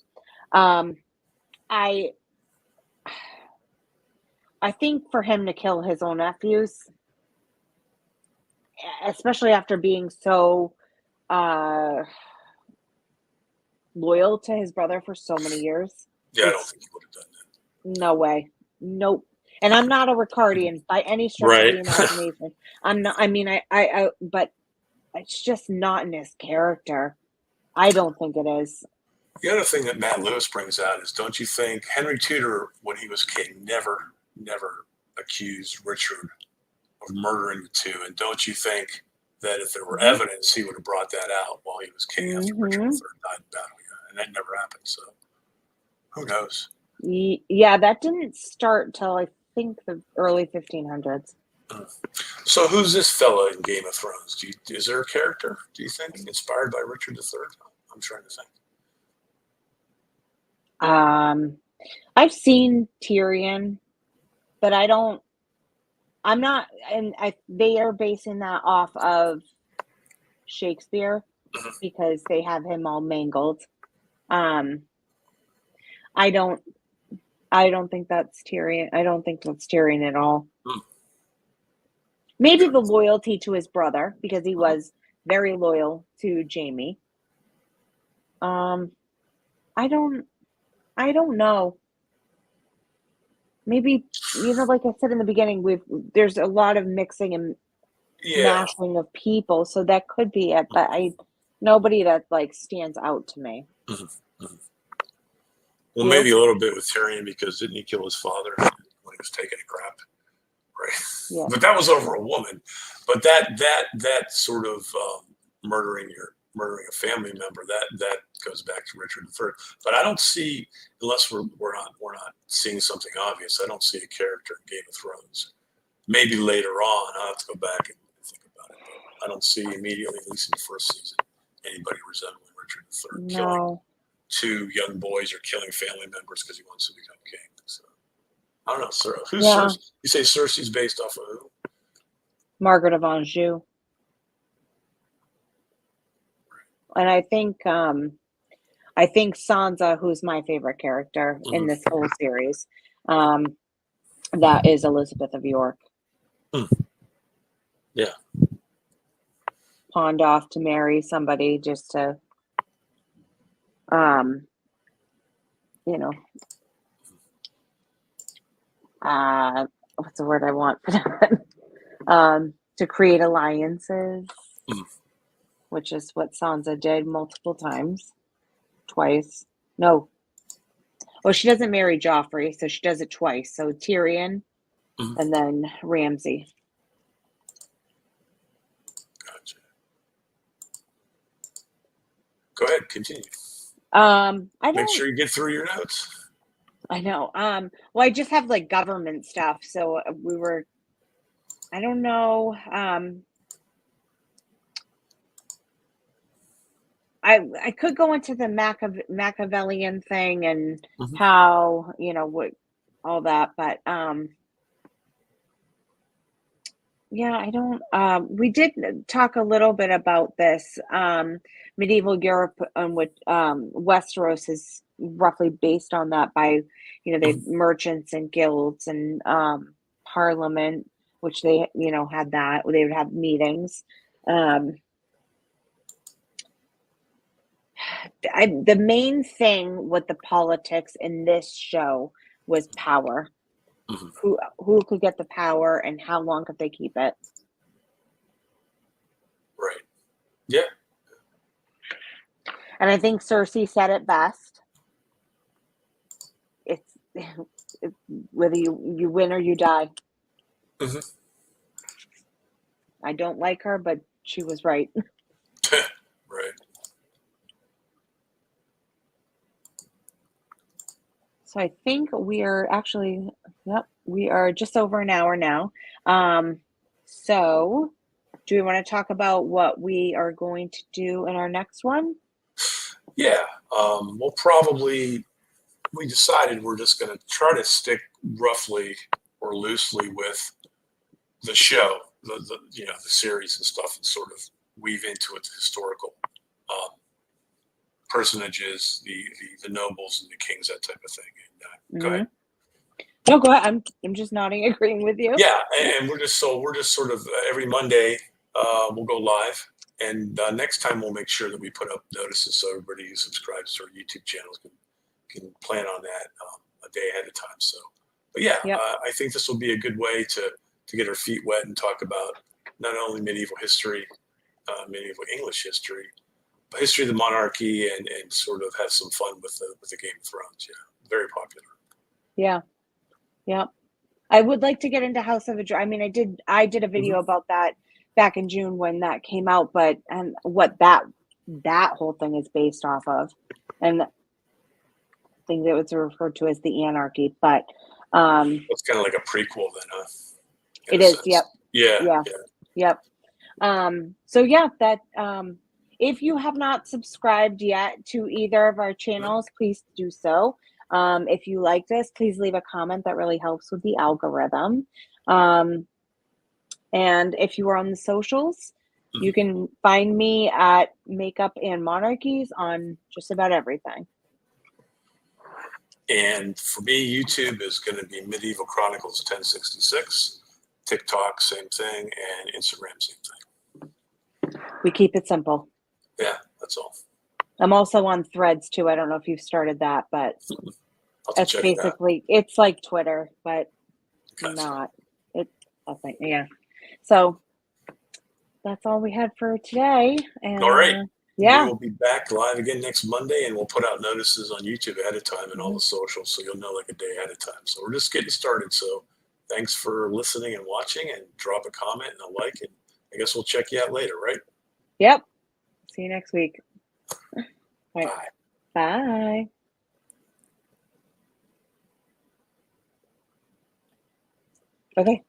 I think for him to kill his own nephews, especially after being so loyal to his brother for so many years. Yeah, I don't think he would have done that. No way. Nope. And I'm not a Ricardian by any stretch of the imagination. I'm not. I mean, but it's just not in his character. I don't think it is. The other thing that Matt Lewis brings out is, don't you think Henry Tudor, when he was king, never accused Richard of murdering the two? And don't you think that if there were evidence, he would have brought that out while he was king after Richard III died in battle? And that never happened. So who knows? Yeah, that didn't start till I think the early 1500s. So who's this fella in Game of Thrones? Is there a character, do you think, inspired by Richard III? I'm trying to think. I've seen Tyrion, but I'm not, and they are basing that off of Shakespeare because they have him all mangled. I don't think that's Tyrion. I don't think that's Tyrion at all. Maybe the loyalty to his brother, because he was very loyal to Jaime. I don't know. Maybe, like I said in the beginning, there's a lot of mixing and mashing of people, so that could be it. But nobody that stands out to me. Well, maybe a little bit with Tyrion, because didn't he kill his father when he was taking a crap? Right. Yeah. But that was over a woman. But that sort of murdering a family member, that goes back to Richard III. But I don't see, unless we're not seeing something obvious, I don't see a character in Game of Thrones. Maybe later on, I'll have to go back and think about it. But I don't see immediately, at least in the first season, anybody resembling Richard III killing two young boys or killing family members because he wants to become king. So I don't know, Sarah. Who's Cersei? You say Cersei's based off of who? Margaret of Anjou. And I think Sansa, who's my favorite character in this whole series, that is Elizabeth of York. Yeah. Pawned off to marry somebody just to, what's the word I want for that? To create alliances. Which is what Sansa did multiple times. Twice. No. Well, she doesn't marry Joffrey, so she does it twice. So Tyrion and then Ramsay. Gotcha. Go ahead, continue. Make sure you get through your notes. I know. Well, I just have government stuff. So I don't know. I could go into the Machiavellian thing and how, what all that, but yeah, I don't, we did talk a little bit about this, medieval Europe, which Westeros is roughly based on that by, the merchants and guilds and parliament, which they, had that, they would have meetings. The main thing with the politics in this show was power. Who could get the power and how long could they keep it? Right. Yeah. And I think Cersei said it best. It's whether you win or you die. I don't like her, but she was right. Right. So I think we are actually Yep. We are just over an hour now. So do we want to talk about what we are going to do in our next one? Yeah, we decided we're just going to try to stick roughly or loosely with the show, the series and stuff, and sort of weave into it the historical um, personages, the nobles and the kings, that type of thing. And go ahead. No, go ahead. I'm just nodding, agreeing with you. Yeah, and we're just sort of every Monday we'll go live, and next time we'll make sure that we put up notices so everybody who subscribes to our YouTube channels can plan on that a day ahead of time. So, but yeah, Yep. I think this will be a good way to get our feet wet and talk about not only medieval history, medieval English history, but history of the monarchy, and sort of have some fun with the Game of Thrones. Yeah, very popular. Yeah. Yeah. I would like to get into House of a Dragon. I mean, I did a video about that back in June when that came out, but and what that whole thing is based off of, and I think that was referred to as the anarchy. But it's kind of like a prequel, then, huh? It is. Yep. Yeah. Yep. So yeah, that if you have not subscribed yet to either of our channels, please do so. If you like this, please leave a comment. That really helps with the algorithm. And if you are on the socials, you can find me at Makeup and Monarchies on just about everything. And for me, YouTube is going to be Medieval Chronicles 1066, TikTok, same thing, and Instagram, same thing. We keep it simple. Yeah, that's all. I'm also on Threads too. I don't know if you've started that, but it's basically, it's like Twitter, but not. I think, yeah. So that's all we had for today. And all right. Yeah. We will be back live again next Monday, and we'll put out notices on YouTube ahead of time and all the socials, so you'll know like a day ahead of time. So we're just getting started. So thanks for listening and watching, and drop a comment and a like, and I guess we'll check you out later, right? Yep. See you next week. Right. Bye. Bye. Okay.